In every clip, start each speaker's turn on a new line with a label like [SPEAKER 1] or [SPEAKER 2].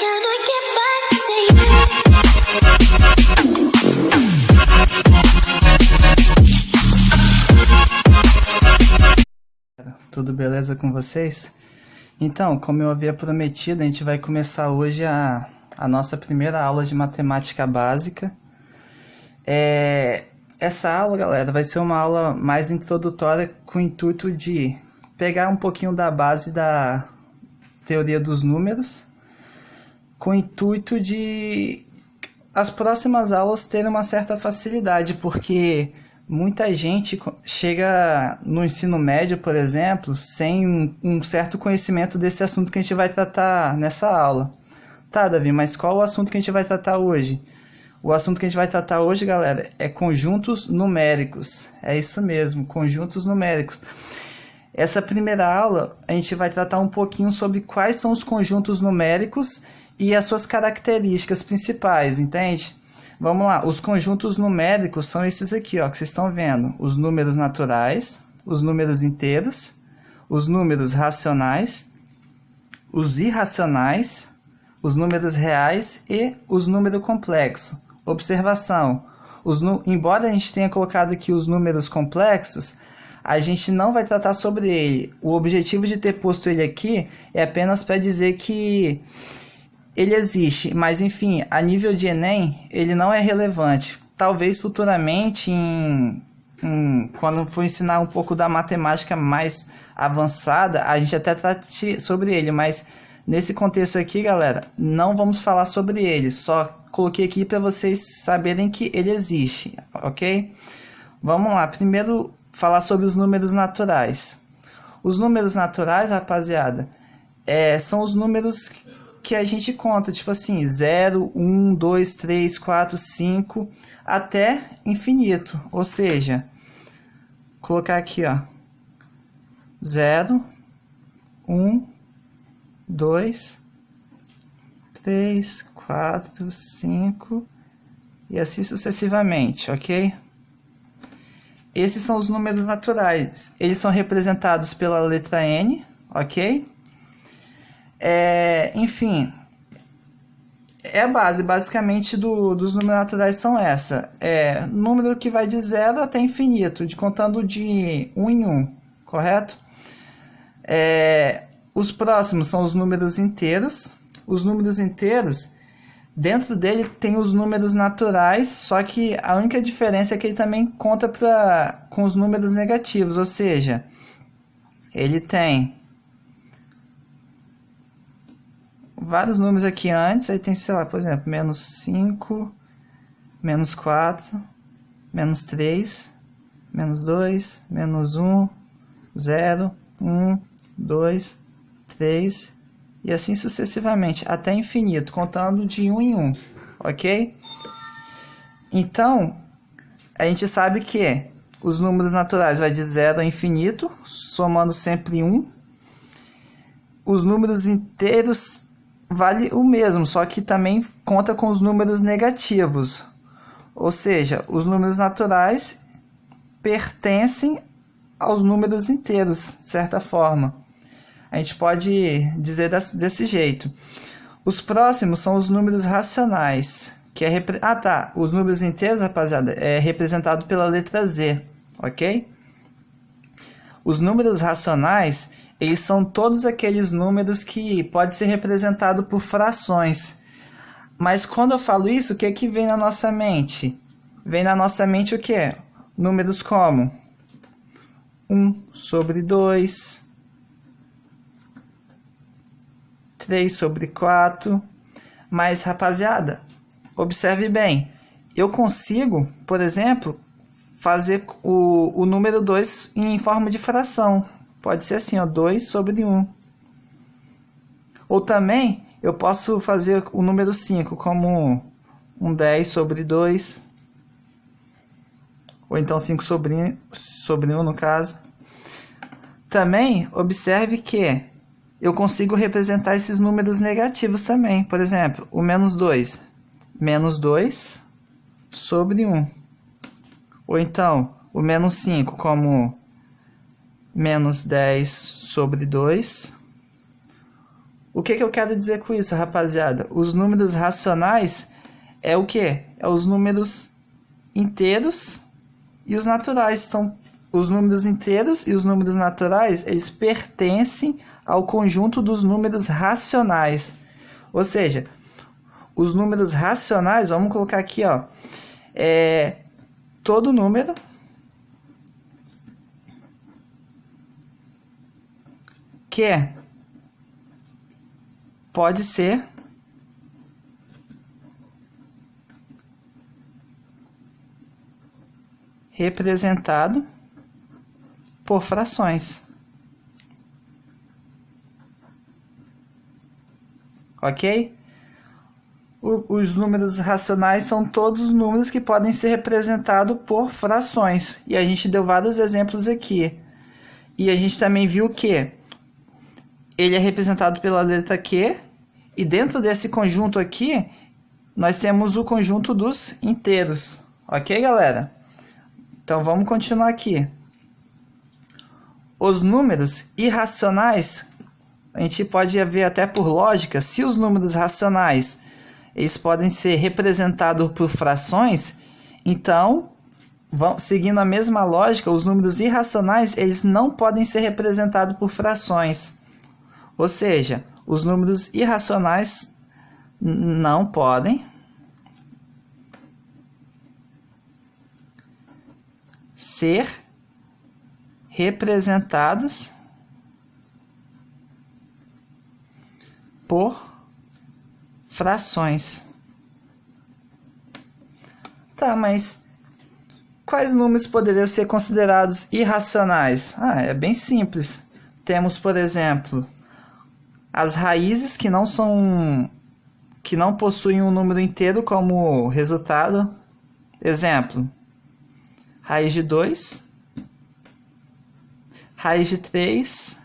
[SPEAKER 1] Can I get back to
[SPEAKER 2] you? Tudo beleza com vocês? Então, como eu havia prometido, a gente vai começar hoje a nossa primeira aula de matemática básica. Essa aula, galera, vai ser uma aula mais introdutória com o intuito de pegar um pouquinho da base da teoria dos números, com o intuito de as próximas aulas terem uma certa facilidade, porque muita gente chega no ensino médio, por exemplo, sem um certo conhecimento desse assunto que a gente vai tratar nessa aula. Tá, Davi, mas qual o assunto que a gente vai tratar hoje? O assunto que a gente vai tratar hoje, galera, é conjuntos numéricos. É isso mesmo, conjuntos numéricos. Essa primeira aula, a gente vai tratar um pouquinho sobre quais são os conjuntos numéricos e as suas características principais, entende? Vamos lá, os conjuntos numéricos são esses aqui, ó, que vocês estão vendo. Os números naturais, os números inteiros, os números racionais, os irracionais, os números reais e os números complexos. Observação, embora a gente tenha colocado aqui os números complexos, a gente não vai tratar sobre ele. O objetivo de ter posto ele aqui é apenas para dizer que ele existe, mas enfim, a nível de Enem, ele não é relevante. Talvez futuramente, quando for ensinar um pouco da matemática mais avançada, a gente até trate sobre ele, mas nesse contexto aqui, galera, não vamos falar sobre ele, só coloquei aqui para vocês saberem que ele existe, ok? Vamos lá, primeiro falar sobre os números naturais. Os números naturais, rapaziada, são os números que a gente conta, tipo assim, 0, 1, 2, 3, 4, 5, até infinito. Ou seja, colocar aqui, ó, 0, 1, 2, 3, 4, 5 e assim sucessivamente, ok? Esses são os números naturais. Eles são representados pela letra N, ok? Enfim, a base basicamente dos números naturais são essa. Número que vai de 0 até infinito, contando de 1 em 1, correto? Os próximos são os números inteiros. Os números inteiros, dentro dele tem os números naturais, só que a única diferença é que ele também conta com os números negativos, ou seja, ele tem vários números aqui antes, aí tem, sei lá, por exemplo, menos 5, menos 4, menos 3, menos 2, menos 1, 0, 1, 2, 3, e assim sucessivamente, até infinito, contando de 1 em 1, ok? Então, a gente sabe que os números naturais vai de 0 a infinito, somando sempre 1. Os números inteiros vale o mesmo, só que também conta com os números negativos. Ou seja, os números naturais pertencem aos números inteiros, de certa forma. A gente pode dizer desse jeito. Os próximos são os números racionais, que os números inteiros, rapaziada, é representado pela letra Z, ok? Os números racionais, eles são todos aqueles números que podem ser representados por frações. Mas quando eu falo isso, o que é que vem na nossa mente? Vem na nossa mente o quê? Números como 1 sobre 2, 3 sobre 4. Mas, rapaziada, observe bem. Eu consigo, por exemplo, fazer o número 2 em forma de fração. Pode ser assim, ó, 2 sobre 1. Ou também, eu posso fazer o número 5 como um 10 sobre 2. Ou então 5 sobre 1, no caso. Também, observe que eu consigo representar esses números negativos também. Por exemplo, o menos 2. Menos 2 sobre 1. Ou então, o menos 5 como menos 10 sobre 2. O que eu quero dizer com isso, rapaziada? Os números racionais é o quê? É os números inteiros e os naturais. Então, os números inteiros e os números naturais, eles pertencem ao conjunto dos números racionais. Ou seja, os números racionais, vamos colocar aqui, ó, todo número que pode ser representado por frações. Ok? Os números racionais são todos os números que podem ser representados por frações. E a gente deu vários exemplos aqui. E a gente também viu que ele é representado pela letra Q. E dentro desse conjunto aqui, nós temos o conjunto dos inteiros. Ok, galera? Então vamos continuar aqui. Os números irracionais, a gente pode ver até por lógica, se os números racionais eles podem ser representados por frações, então, seguindo a mesma lógica, os números irracionais eles não podem ser representados por frações. Ou seja, os números irracionais não podem ser representados por frações. Tá, mas quais números poderiam ser considerados irracionais? É bem simples. Temos, por exemplo, as raízes que não possuem um número inteiro como resultado. Exemplo: raiz de 2, raiz de 3,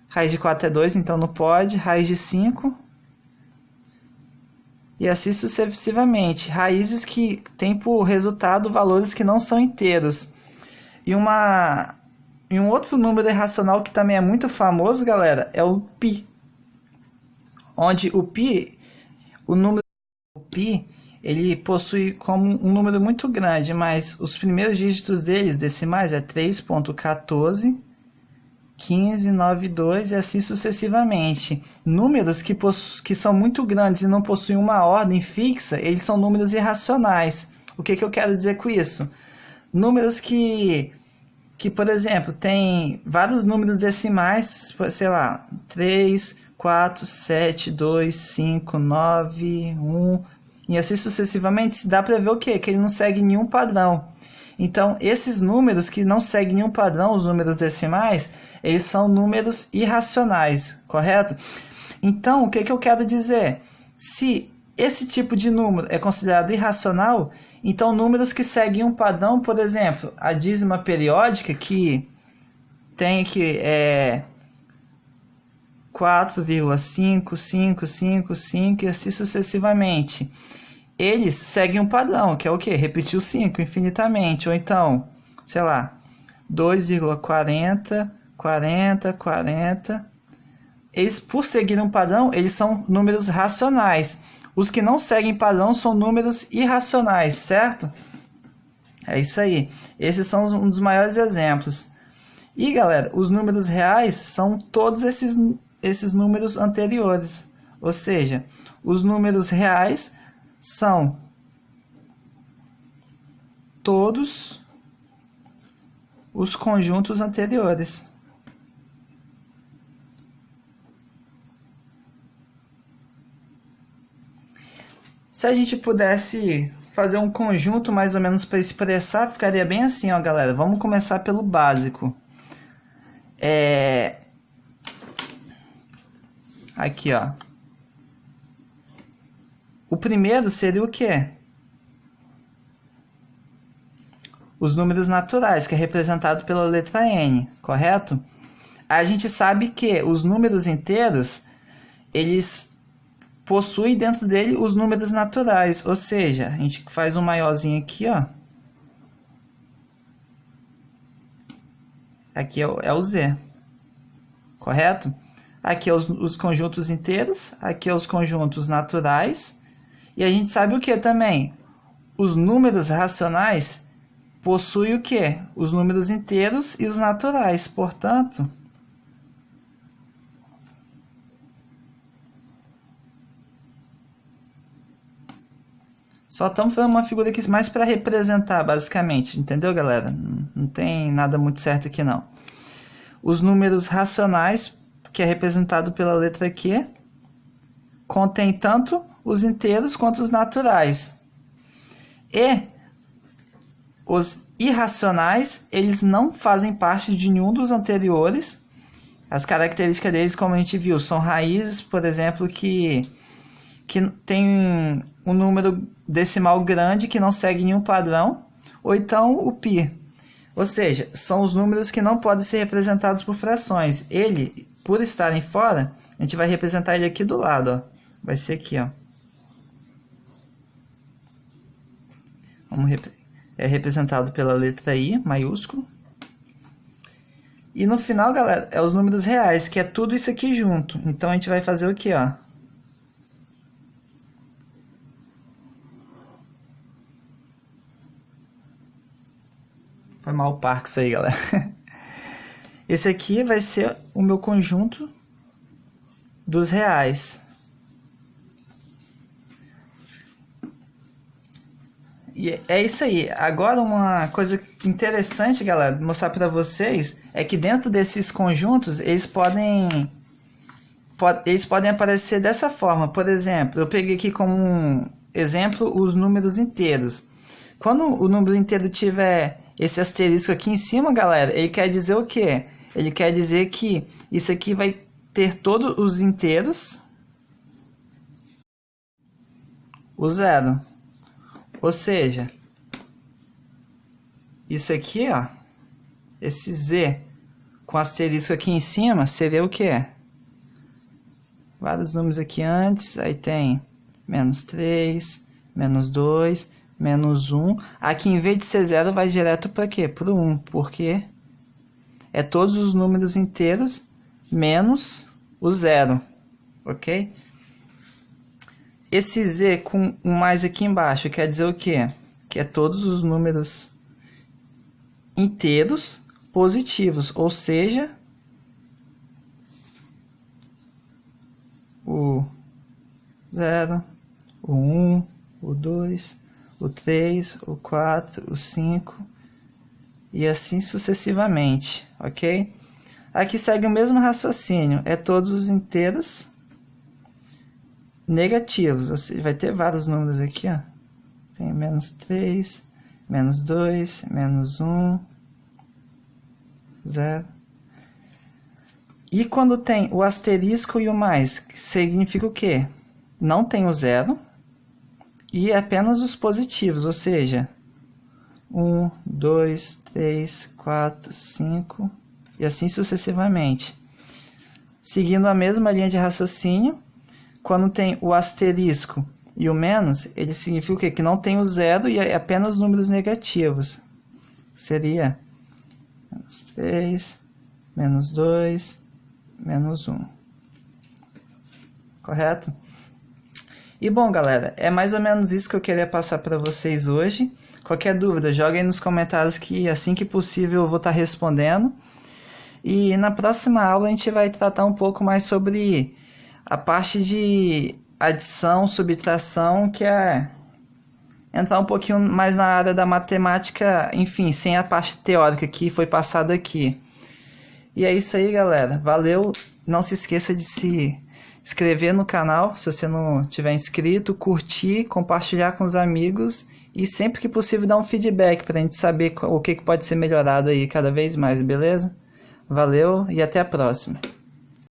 [SPEAKER 2] raiz de 4 é 2, então não pode, raiz de 5, e assim sucessivamente. Raízes que têm por resultado valores que não são inteiros. E um outro número irracional que também é muito famoso, galera, é o π. Onde o número π, ele possui como um número muito grande, mas os primeiros dígitos deles, decimais, é 3.14, 1592 e assim sucessivamente. Números que são muito grandes e não possuem uma ordem fixa, eles são números irracionais. O que eu quero dizer com isso? Números que por exemplo, tem vários números decimais, sei lá, 3, 4, 7, 2, 5, 9, 1, e assim sucessivamente. Dá para ver o quê? Que ele não segue nenhum padrão. Então, esses números que não seguem nenhum padrão, os números decimais, eles são números irracionais, correto? Então, o que eu quero dizer? Se esse tipo de número é considerado irracional, então números que seguem um padrão, por exemplo, a dízima periódica, que tem que 4,5555 e assim sucessivamente. Eles seguem um padrão, que é o quê? Repetir o 5 infinitamente. Ou então, sei lá, 2,40, 40, 40. Eles, por seguir um padrão, eles são números racionais. Os que não seguem padrão são números irracionais, certo? É isso aí. Esses são um dos maiores exemplos. E, galera, os números reais são todos esses números anteriores. Ou seja, os números reais são todos os conjuntos anteriores. Se a gente pudesse fazer um conjunto mais ou menos para expressar, ficaria bem assim, ó, galera. Vamos começar pelo básico. Aqui, ó. O primeiro seria o quê? Os números naturais, que é representado pela letra N, correto? A gente sabe que os números inteiros, eles possui dentro dele os números naturais, ou seja, a gente faz um maiorzinho aqui, ó. Aqui é o Z, correto? aqui é os conjuntos inteiros, aqui é os conjuntos naturais. E a gente sabe o que também? Os números racionais possuem o que? Os números inteiros e os naturais. Portanto, só estamos fazendo uma figura aqui mais para representar, basicamente. Entendeu, galera? Não tem nada muito certo aqui, não. Os números racionais, que é representado pela letra Q, contém tanto os inteiros quanto os naturais. E os irracionais, eles não fazem parte de nenhum dos anteriores. As características deles, como a gente viu, são raízes, por exemplo, que tem um número decimal grande que não segue nenhum padrão, ou então o π. Ou seja, são os números que não podem ser representados por frações. Ele, por estarem fora, a gente vai representar ele aqui do lado, ó. Vai ser aqui, ó. É representado pela letra I, maiúsculo. E no final, galera, é os números reais, que é tudo isso aqui junto. Então a gente vai fazer o que, ó? Foi mal o parque isso aí, galera. Esse aqui vai ser o meu conjunto dos reais. E é isso aí. Agora uma coisa interessante, galera, mostrar para vocês é que dentro desses conjuntos eles podem aparecer dessa forma. Por exemplo, eu peguei aqui como um exemplo os números inteiros. Quando o número inteiro tiver esse asterisco aqui em cima, galera, ele quer dizer o quê? Ele quer dizer que isso aqui vai ter todos os inteiros, o zero. Ou seja, isso aqui, ó, esse z com asterisco aqui em cima seria o quê? Vários números aqui antes, aí tem menos 3, menos 2, menos 1. Aqui, em vez de ser 0, vai direto para quê? Para o 1, porque é todos os números inteiros menos o 0, ok? Esse z com um mais aqui embaixo quer dizer o quê? Que é todos os números inteiros positivos, ou seja, o 0, o 1, o 2, o 3, o 4, o 5 e assim sucessivamente, ok? Aqui segue o mesmo raciocínio, é todos os inteiros negativos, ou seja, vai ter vários números aqui, ó. Tem menos 3, menos 2, menos 1, 0. E quando tem o asterisco e o mais, que significa o quê? Não tem o 0 e apenas os positivos, ou seja, 1, 2, 3, 4, 5 e assim sucessivamente. Seguindo a mesma linha de raciocínio, quando tem o asterisco e o menos, ele significa o quê? Que não tem o 0 e é apenas números negativos. Seria menos 3, menos 2, menos 1. Correto? E bom, galera, é mais ou menos isso que eu queria passar para vocês hoje. Qualquer dúvida, joguem nos comentários que assim que possível eu vou estar respondendo. E na próxima aula a gente vai tratar um pouco mais sobre a parte de adição, subtração, que é entrar um pouquinho mais na área da matemática, enfim, sem a parte teórica que foi passada aqui. E é isso aí, galera. Valeu. Não se esqueça de se inscrever no canal, se você não tiver inscrito, curtir, compartilhar com os amigos e sempre que possível dar um feedback para a gente saber o que pode ser melhorado aí cada vez mais, beleza? Valeu e até a próxima.